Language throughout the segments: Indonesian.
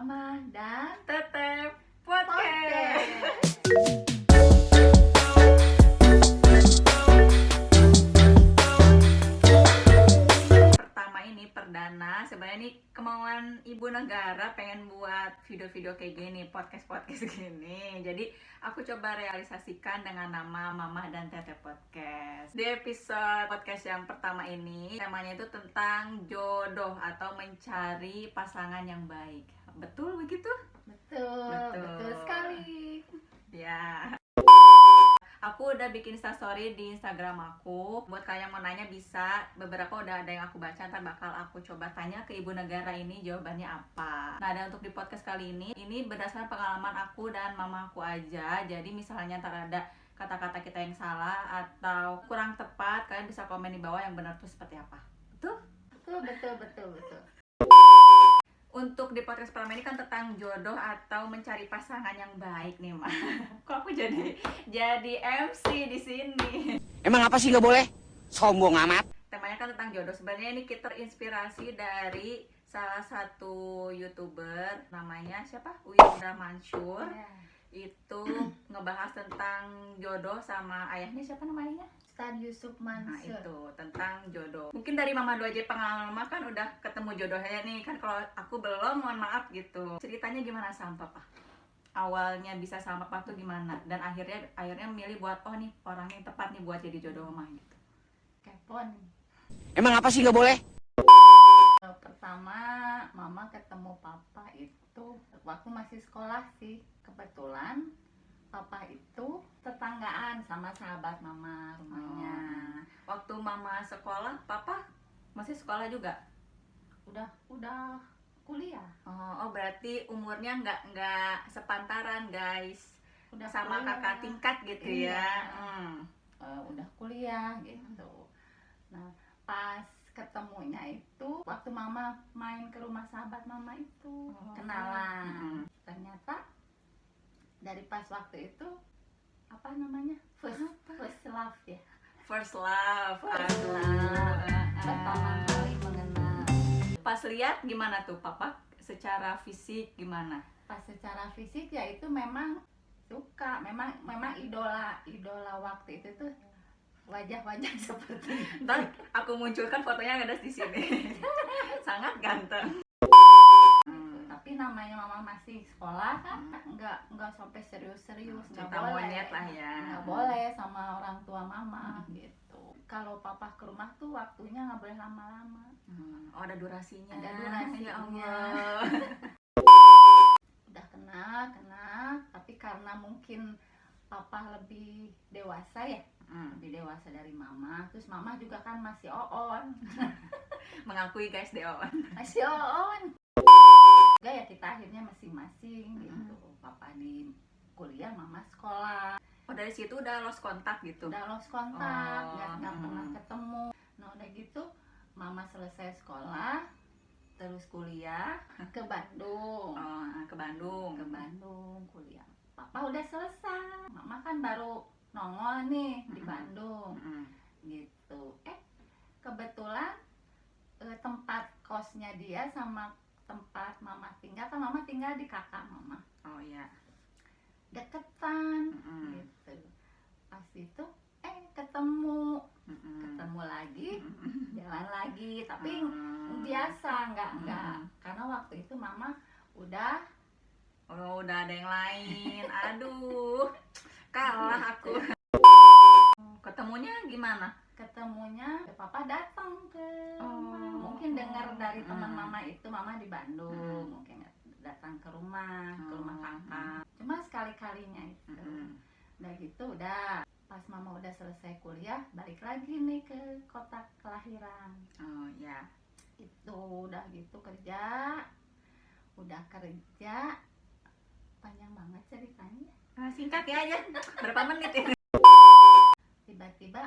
Mama dan Tetep Podcast. Pertama ini perdana, sebenarnya ini kemauan ibu negara pengen buat video-video kayak gini, podcast gini. Jadi aku coba realisasikan dengan nama Mama dan Tetep Podcast. Di episode podcast yang pertama ini temanya itu tentang jodoh atau mencari pasangan yang baik. Betul begitu? betul sekali. Ya. Aku udah bikin instastory di Instagram aku. Buat kalian yang mau nanya bisa. Beberapa udah ada yang aku baca. Ntar bakal aku coba tanya ke ibu negara ini jawabannya apa. Nah, dan untuk di podcast kali ini berdasarkan pengalaman aku dan mama aku aja. Jadi misalnya ntar ada kata-kata kita yang salah atau kurang tepat, kalian bisa komen di bawah yang benar tuh seperti apa. Betul? Betul. Untuk di podcast pertama ini kan tentang jodoh atau mencari pasangan yang baik nih, Ma. Kok aku jadi MC di sini. Emang apa sih nggak boleh? Sombong amat. Temanya kan tentang jodoh. Sebenarnya ini kita terinspirasi dari salah satu YouTuber namanya siapa? Windra Mansur. Ya. Itu ngebahas tentang jodoh sama ayahnya siapa namanya? Ustaz Yusuf Nah, Mansur. itu tentang jodoh. Mungkin dari Mama Dua aja pengalaman Mama kan udah ketemu jodohnya nih. Kan kalau aku belum, mohon maaf gitu. Ceritanya gimana sama Papa? Awalnya bisa sama Papa tuh gimana? Dan akhirnya milih buat oh nih orang yang tepat nih buat jadi jodoh Mama gitu. Kepon. Emang apa sih nggak boleh? Pertama Mama ketemu Papa itu waktu masih sekolah sih. Kebetulan Papa itu tetanggaan sama sahabat Mama rumahnya. Waktu Mama sekolah, Papa masih sekolah juga? Udah kuliah. Oh, berarti umurnya nggak sepantaran guys. Udah Sama kuliah. kakak tingkat gitu Iya. ya. Udah kuliah gitu. Nah, pas ketemunya itu waktu Mama main ke rumah sahabat Mama itu, kenalan. Ternyata dari pas waktu itu apa namanya? First love ya. First love. First Aduh. love. Pertama kali mengenal. Pas lihat gimana tuh Papa? Secara fisik gimana? Pas secara fisik ya itu memang suka, memang idola waktu itu tuh wajah-wajah seperti Ntar aku munculkan fotonya ada di sini. Sangat ganteng. tapi namanya Mama masih sekolah kan nggak sampai serius-serius, nggak Cinta boleh monyet lah ya. nggak boleh sama orang tua Mama gitu. Kalau Papa ke rumah tuh waktunya nggak boleh lama-lama. Oh, ada durasinya. Ada durasinya. Ya Allah. Udah kenal tapi karena mungkin Papa lebih dewasa ya, lebih dewasa dari Mama, terus Mama juga kan masih on Mengakui guys Deon. masih on juga ya, kita akhirnya masing-masing gitu. Papa di kuliah, Mama sekolah. Oh, dari situ udah lost kontak gitu. Udah lost kontak, Oh, nggak pernah ketemu. Nah udah gitu Mama selesai sekolah terus kuliah ke Bandung. Oh, ke Bandung. Ke Bandung kuliah. Papa udah selesai, Mama kan baru nongol nih di Bandung gitu. Kebetulan tempat kosnya dia sama tempat Mama tinggal, kan Mama tinggal di kakak Mama, Oh iya. deketan gitu. Pas itu ketemu lagi, jalan lagi, tapi biasa nggak karena waktu itu Mama udah Oh, udah ada yang lain. Aduh, kalah aku. Ketemunya gimana? ketemunya Papa datang ke rumah. Mungkin dengar dari teman Mama itu Mama di Bandung, mungkin datang ke rumah kakak. Cuma sekali-kalinya itu. Udah gitu udah pas Mama udah selesai kuliah balik lagi nih ke kota kelahiran. Oh ya. Itu udah gitu kerja panjang banget ceritanya. Singkat ya aja. Berapa menit ya? Tiba-tiba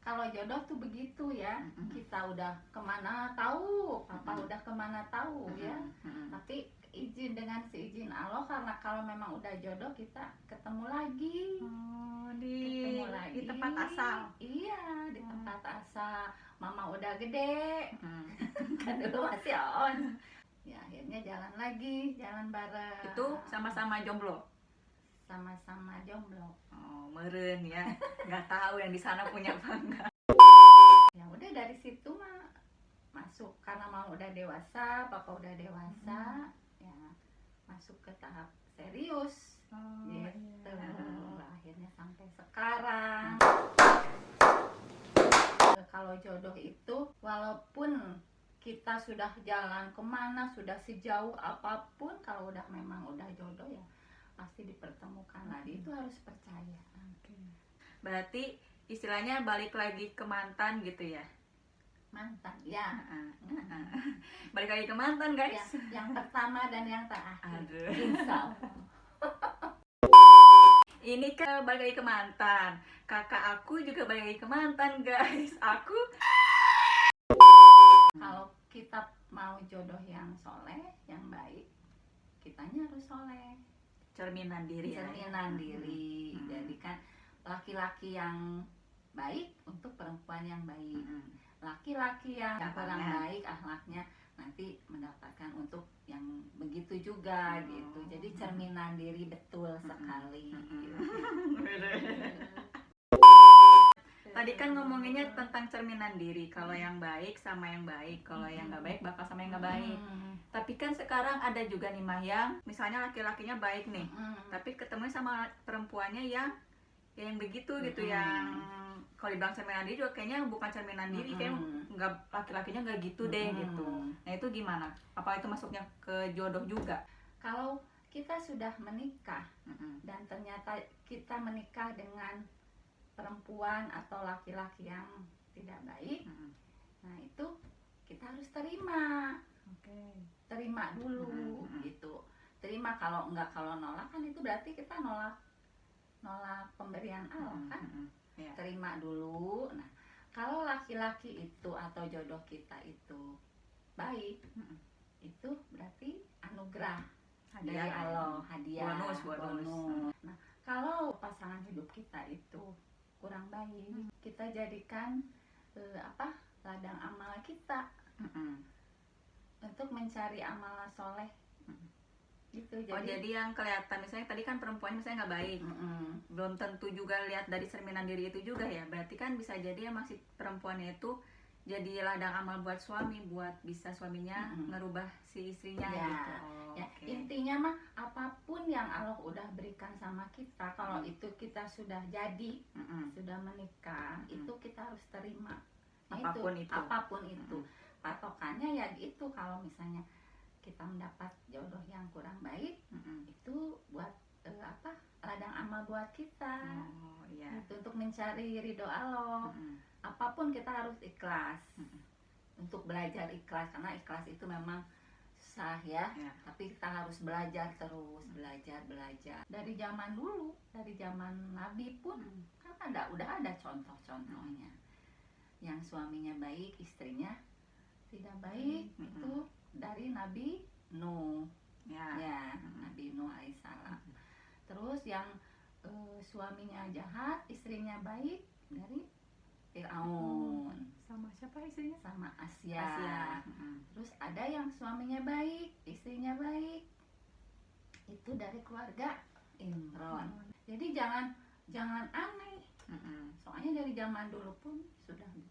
kalau jodoh tuh begitu ya, kita udah kemana tahu, Papa udah kemana tahu ya, tapi izin dengan seizin Allah, karena kalau memang udah jodoh kita ketemu lagi. Ketemu lagi di tempat asal. Iya, di tempat asal. Mama udah gede kan dulu masih on. Ya akhirnya jalan lagi, jalan bareng. Itu sama-sama jomblo. Sama-sama jomblo. Oh, meren ya. Nggak tahu yang di sana punya apa enggak. Ya udah dari situ mah masuk karena mau udah dewasa, papa udah dewasa, ya masuk ke tahap serius. Gitu. Akhirnya sampai sekarang. Kalau jodoh itu walaupun kita sudah jalan kemana, sudah sejauh apapun, kalau udah memang udah jodoh ya pasti dipertemukan lagi. Itu harus percaya. Berarti istilahnya balik lagi ke mantan gitu ya. Mantan ya. Balik lagi ke mantan guys. Yang pertama dan yang terakhir. Aduh. Insya Allah. Ini kan balik lagi ke mantan. Kakak aku juga balik lagi ke mantan guys. Aku Kalau kita mau jodoh yang soleh, yang baik, kitanya harus soleh. cerminan diri ya. Cerminan diri. Jadi kan laki-laki yang baik untuk perempuan yang baik. Laki-laki yang kurang baik akhlaknya nanti mendapatkan untuk yang begitu juga gitu. Jadi cerminan diri betul sekali. Tadi kan ngomonginnya tentang cerminan diri. Kalau yang baik sama yang baik, kalau yang nggak baik bakal sama yang nggak baik. Tapi kan sekarang ada juga nih Mah yang misalnya laki-lakinya baik nih, tapi ketemu sama perempuannya yang begitu gitu, yang kalau dibilang cerminan diri juga kayaknya bukan cerminan diri, kayak nggak, laki-lakinya nggak gitu deh gitu. Nah itu gimana? Apa itu masuknya ke jodoh juga? Kalau kita sudah menikah dan ternyata kita menikah dengan perempuan atau laki-laki yang tidak baik, nah itu kita harus terima. Terima dulu gitu. Terima, kalau enggak, kalau nolak kan itu berarti kita nolak pemberian Allah kan. Terima dulu. Nah, kalau laki-laki itu atau jodoh kita itu baik, itu berarti anugerah dari Allah, hadiah, bonus. Nah, kalau pasangan hidup kita itu kurang baik, kita jadikan ladang amal kita untuk mencari amal soleh gitu. Jadi yang kelihatan misalnya tadi kan perempuan misalnya nggak baik, belum tentu juga lihat dari cerminan diri itu juga ya. Berarti kan bisa jadi emang si perempuannya itu jadi ladang amal buat suami, buat bisa suaminya ngerubah si istrinya gitu. Intinya mah apapun yang Allah udah berikan sama kita, kalau itu kita sudah jadi, sudah menikah, itu kita harus terima. Apapun itu. Patokannya ya gitu, kalau misalnya kita mendapat jodoh yang kurang baik, itu buat ladang amal buat kita. Itu untuk mencari ridho Allah. Apapun kita harus ikhlas. Untuk belajar ikhlas, karena ikhlas itu memang susah ya. Tapi kita harus belajar terus, belajar. Dari zaman dulu, dari zaman Nabi pun kan udah ada contoh-contohnya. Yang suaminya baik, istrinya tidak baik. Itu dari Nabi Nuh. Nabi Nuh alaihissalam. Terus yang suaminya jahat, istrinya baik, dari Fir'aun. Sama siapa istrinya? Sama Asia. Terus ada yang suaminya baik, istrinya baik, itu dari keluarga Imron. Jadi jangan aneh. Soalnya dari zaman dulu pun sudah begitu.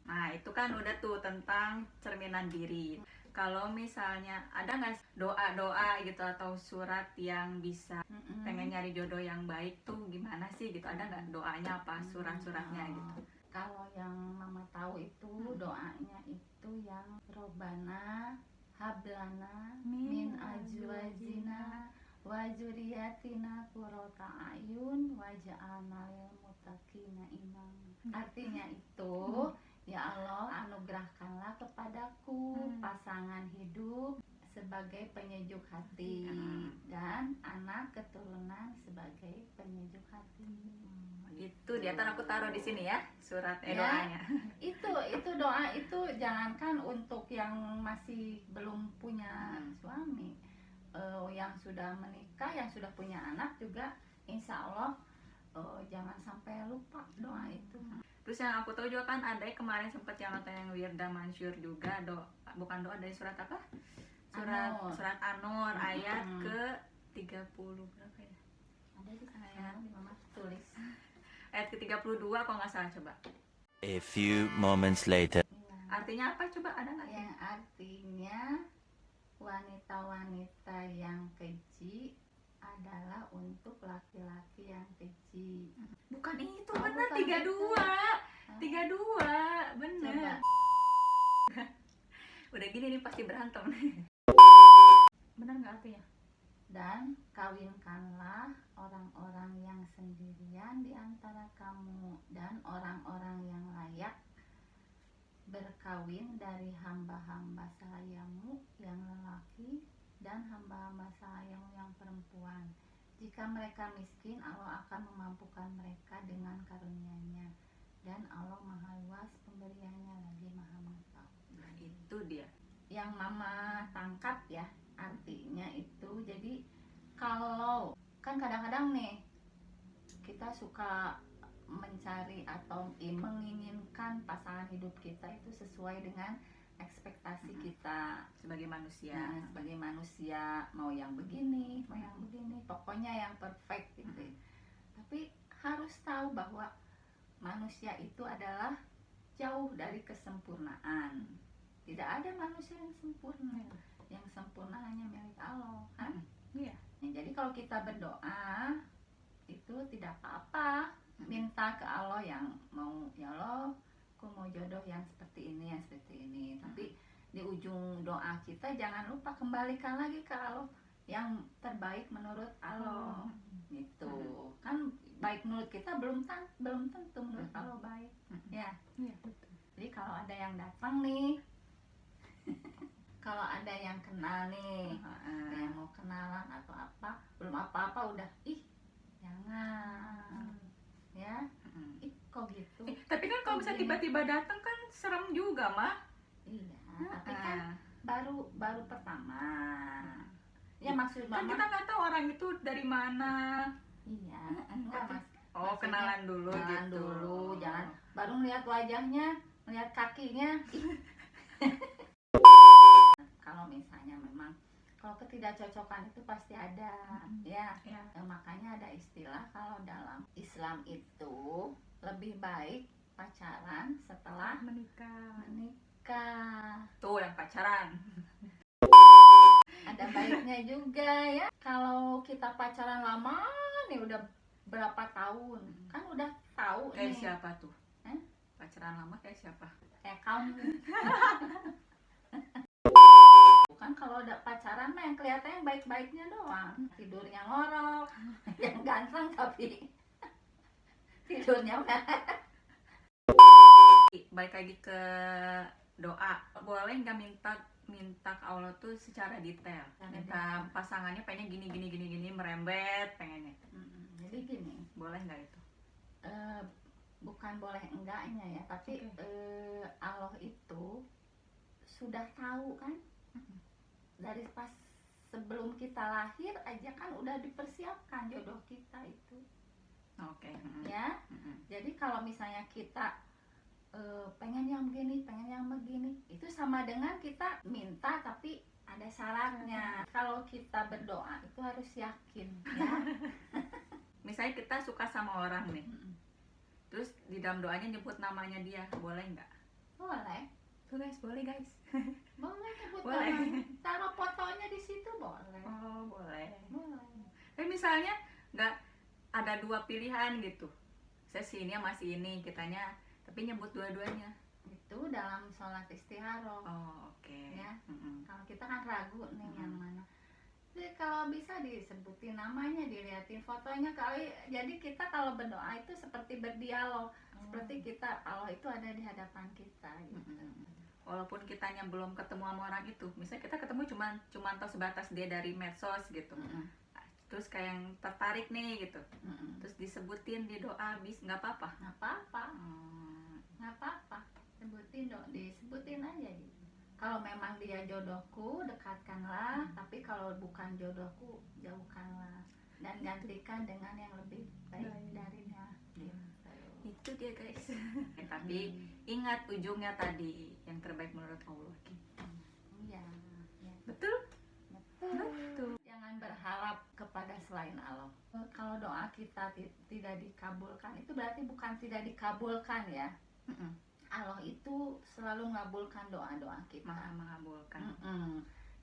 Nah itu kan udah tuh tentang cerminan diri. Kalau misalnya ada nggak doa-doa gitu atau surat yang bisa pengen nyari jodoh yang baik tuh gimana sih gitu? Ada nggak doanya apa, surat-suratnya gitu? Kalau yang mama tahu itu doanya itu yang Robbana hablana min azwajina wa dzurriyyatina qurrata a'yun waj'alna lil muttaqina imama. Artinya itu, ya Allah, anugerahkanlah kepadaku pasangan hidup sebagai penyejuk hati dan anak keturunan sebagai penyejuk hati. Itu di atas aku taruh di sini ya surat doanya. Itu doa itu jangankan untuk yang masih belum punya suami, yang sudah menikah, yang sudah punya anak juga, insya Allah jangan sampai lupa doa itu. Terus yang aku tahu juga kan ada kemarin sempat yang nonton yang Wirda Mansur juga bukan doa dari surat apa? An-Nur. surat An-Nur ayat Mm-mm. ke 30 berapa ya? Ada di Ayat. sana, mama tulis. Ayat ke 32 kalau nggak salah, coba. A few moments later. Iya. Artinya apa coba, ada nggak? Yang artinya wanita-wanita yang keji adalah untuk laki-laki yang keji. Bukan itu, Oh, benar bukan 32. itu. 32, Coba. bener. Udah gini nih pasti berantem. Benar nggak artinya? Dan kawinkanlah orang-orang yang sendirian di antara kamu dan orang-orang yang layak berkawin dari hamba-hamba sahayamu yang lelaki dan hamba-hamba sahayamu yang perempuan. Jika mereka miskin, Allah akan memampukan mereka dengan karunia-Nya, dan Allah maha luas pemberiannya lagi maha mengetahui. Nah, itu dia. Yang mama tangkap ya, artinya itu jadi kalau kan kadang-kadang nih kita suka mencari atau menginginkan pasangan hidup kita itu sesuai dengan ekspektasi kita. Sebagai manusia. Nah, sebagai manusia mau yang begini, mau yang begini, pokoknya yang perfect gitu. Tapi harus tahu bahwa manusia itu adalah jauh dari kesempurnaan. Tidak ada manusia yang sempurna. Yang sempurna hanya milik Allah, kan? Iya. Ya, jadi kalau kita berdoa itu tidak apa-apa, minta ke Allah yang mau, ya Allah, aku mau jodoh yang seperti ini, yang seperti ini. Tapi di ujung doa kita jangan lupa kembalikan lagi ke Allah yang terbaik menurut Allah. Gitu. Kan baik menurut kita belum tentu menurut Allah baik. Ya. Iya, betul. Jadi kalau ada yang datang nih, kalau ada yang kenal nih, ada yang mau kenalan atau apa, belum apa-apa udah, ih jangan, ya, ih kok gitu, Tapi kan kalau bisa tiba-tiba datang kan serem juga, mah. iya, tapi kan baru pertama, ya maksud Kan mama, kita nggak tahu orang itu dari mana. iya, enggak mas, Oh, maksudnya kenalan dulu kenalan gitu. dulu, jangan baru melihat wajahnya, melihat kakinya. Kalau misalnya memang kalau ketidakcocokan itu pasti ada, ya. Ya. Makanya ada istilah kalau dalam Islam itu lebih baik pacaran setelah Menikah. menikah. Tuh yang pacaran. Ada baiknya juga ya. Kalau kita pacaran lama nih udah berapa tahun, kan udah tahu Kayak nih. siapa tuh? Hah? Pacaran lama kayak siapa? Kayak kamu. Bukan kalau udah pacaran mah yang kelihatannya baik-baiknya doang, tidurnya ngorok, yang ganteng tapi tidurnya udah. Balik lagi ke doa. Boleh nggak minta ke Allah tuh secara detail? Minta pasangannya pengen gini merembet pengennya. Jadi gini, Boleh nggak itu? bukan boleh enggaknya ya, tapi Allah itu sudah tahu kan, dari pas sebelum kita lahir aja kan udah dipersiapkan jodoh kita itu, Oke. ya. Jadi kalau misalnya kita pengen yang begini, pengen yang begini, itu sama dengan kita minta tapi ada syaratnya. Kalau kita berdoa itu harus yakin, ya. Misalnya kita suka sama orang nih, terus di dalam doanya nyebut namanya dia, boleh nggak? Boleh, Tuh guys, boleh guys. boleh nyebut Boleh. namanya. Taruh fotonya di situ boleh. Oh, boleh. Boleh. Tapi misalnya nggak ada dua pilihan gitu, saya si ini sama si ini kitanya, tapi nyebut dua-duanya. Itu dalam sholat istikharah. Oh, oke. Ya. Kalau kita kan ragu nih yang mana. Jadi kalau bisa disebutin namanya, dilihatin fotonya kali. Jadi kita kalau berdoa itu seperti berdialog, seperti kita Allah itu ada di hadapan kita gitu. Walaupun kitanya belum ketemu sama orang itu, misalnya kita ketemu cuman tahu sebatas dia dari medsos gitu, terus kayak yang tertarik nih gitu, terus disebutin di doa, nggak apa-apa. Nggak apa-apa, nggak apa-apa. Disebutin aja gitu. Kalau memang dia jodohku, dekatkanlah. Tapi kalau bukan jodohku, jauhkanlah. Dan gantikan dengan yang lebih baik darinya. Gitu. Itu dia guys. Tapi ingat ujungnya tadi, yang terbaik menurut Allah. Iya. Ya. Betul? Betul. Jangan berharap kepada selain Allah. Kalau doa kita tidak dikabulkan, itu berarti bukan tidak dikabulkan ya. Allah itu selalu mengabulkan doa-doa kita. Maha mengabulkan.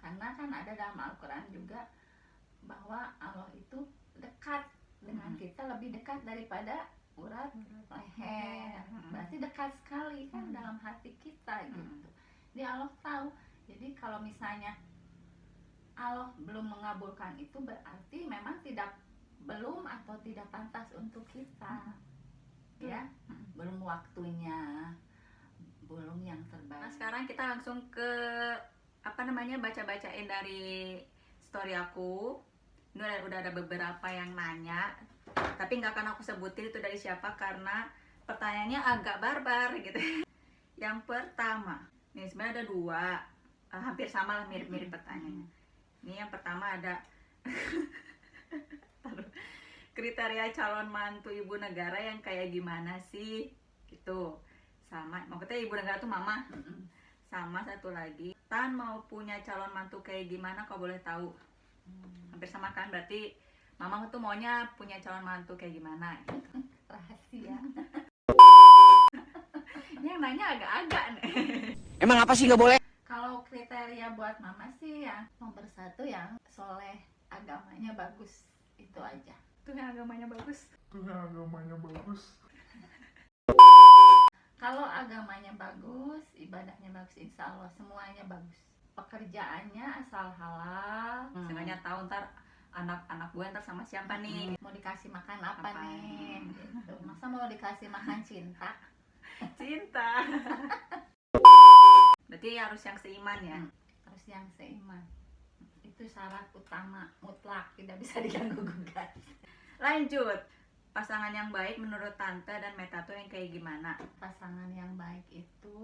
Karena kan ada dalam Al-Quran juga bahwa Allah itu dekat dengan kita, lebih dekat daripada urat leher. Berarti dekat sekali kan dalam hati kita gitu. Jadi Allah tahu. Jadi kalau misalnya Allah belum mengabulkan itu berarti memang belum atau tidak pantas untuk kita. Ya, belum waktunya, belum yang terbaik. Nah, sekarang kita langsung ke baca-bacain dari story aku. Ini udah ada beberapa yang nanya, tapi nggak akan aku sebutin itu dari siapa karena pertanyaannya agak barbar gitu. Yang pertama, nih sebenarnya ada dua, hampir sama lah, mirip-mirip pertanyaannya. Ini yang pertama ada kriteria calon mantu ibu negara yang kayak gimana sih gitu. Sama, maksudnya ibu negara tuh mama. Sama satu lagi, Tan mau punya calon mantu kayak gimana kau boleh tahu? Hampir sama kan, berarti mama tuh maunya punya calon mantu kayak gimana gitu. Rahasia. Yang nanya agak-agak nih. Emang apa sih nggak boleh? Kalau kriteria buat mama sih yang nomor satu yang soleh, agamanya bagus, itu aja. Tuh yang agamanya bagus. Kalau agamanya bagus, ibadahnya bagus, insya Allah semuanya bagus. Pekerjaannya asal halal. Sengaja tahu ntar anak-anak gue ntar sama siapa nih. Mau dikasih makan apa Apa? nih? Gitu. Masa mau dikasih makan cinta? Cinta. Berarti harus yang seiman ya. Harus yang seiman. Itu syarat utama, mutlak, tidak bisa diganggu gugat. Lanjut. Pasangan yang baik menurut Tante dan Meta tuh yang kayak gimana? Pasangan yang baik itu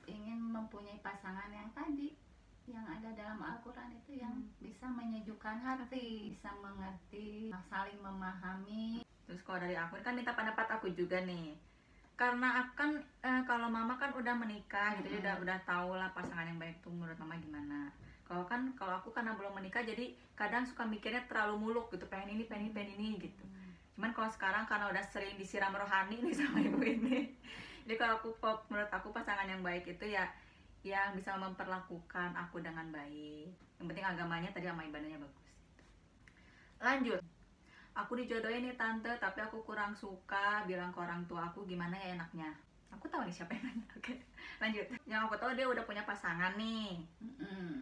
ingin mempunyai pasangan yang tadi, yang ada dalam Al-Quran itu, yang bisa menyejukkan hati, bisa mengerti, saling memahami. Terus kalau dari aku kan minta pendapat aku juga nih. Karena akan kalau mama kan udah menikah gitu, jadi udah tahu lah pasangan yang baik tuh menurut mama gimana. Kalau aku karena belum menikah jadi kadang suka mikirnya terlalu muluk gitu, pengen ini gitu. Cuman kalau sekarang karena udah sering disiram rohani nih sama ibu ini, jadi kalau menurut aku pasangan yang baik itu ya yang bisa memperlakukan aku dengan baik. Yang penting agamanya tadi sama ibadahnya bagus. Lanjut. Aku dijodohin nih Tante, tapi aku kurang suka, bilang ke orang tua aku gimana ya enaknya. Aku tahu nih siapa yang nanya. Oke, lanjut. Yang aku tahu dia udah punya pasangan nih.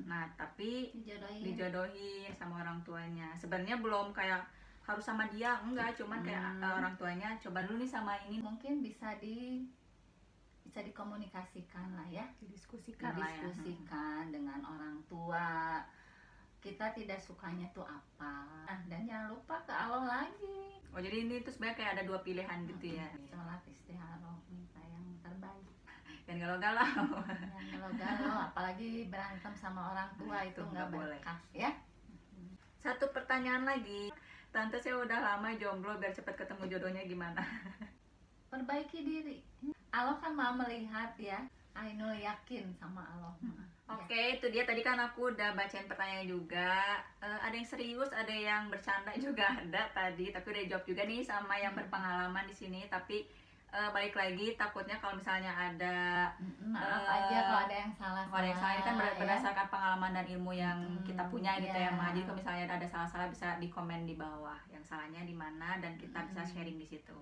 Nah, tapi dijodohin sama orang tuanya. Sebenarnya belum kayak harus sama dia, enggak, cuman kayak orang tuanya coba dulu nih sama ini. Mungkin bisa dikomunikasikan lah ya, Didiskusikan dengan orang tua. Kita tidak sukanya tuh apa, dan jangan lupa ke Allah lagi. Oh, jadi ini tuh sebenarnya kayak ada dua pilihan gitu ya. Sholat istikharah, minta yang terbaik. Dan galau-galau. Yang galau-galau, apalagi berantem sama orang tua itu nggak boleh. berkah ya. Satu pertanyaan lagi. Tante, saya udah lama jomblo, biar cepat ketemu jodohnya gimana? Perbaiki diri. Allah kan mau melihat ya. Ainul yakin sama Allah. Oke, itu dia tadi kan aku udah bacain pertanyaan juga. Ada yang serius, ada yang bercanda juga ada tadi. Tapi udah jawab juga nih sama yang berpengalaman di sini. Tapi balik lagi takutnya kalau misalnya ada maaf aja kalau ada yang salah. Kalau ada yang salah, ini kan berdasarkan pengalaman dan ilmu yang kita punya gitu ya, Ma. Jadi kalau misalnya ada salah-salah bisa di komen di bawah yang salahnya di mana dan kita bisa sharing di situ.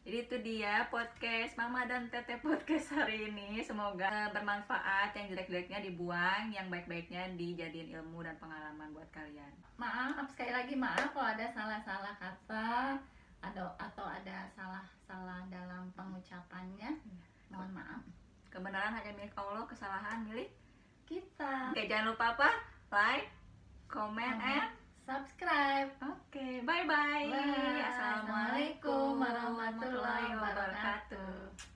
Jadi itu dia podcast Mama dan Tete podcast hari ini. Semoga bermanfaat, yang jelek-jeleknya dibuang, yang baik-baiknya dijadiin ilmu dan pengalaman buat kalian. Maaf, sekali lagi maaf kalau ada salah-salah kata atau ada salah-salah dalam pengucapannya. Mohon maaf. Kebenaran hanya milik Allah, kesalahan milik Kita. Oke, jangan lupa apa? Like, comment, and subscribe. Oke, bye-bye. Assalamualaikum warahmatullahi wabarakatuh.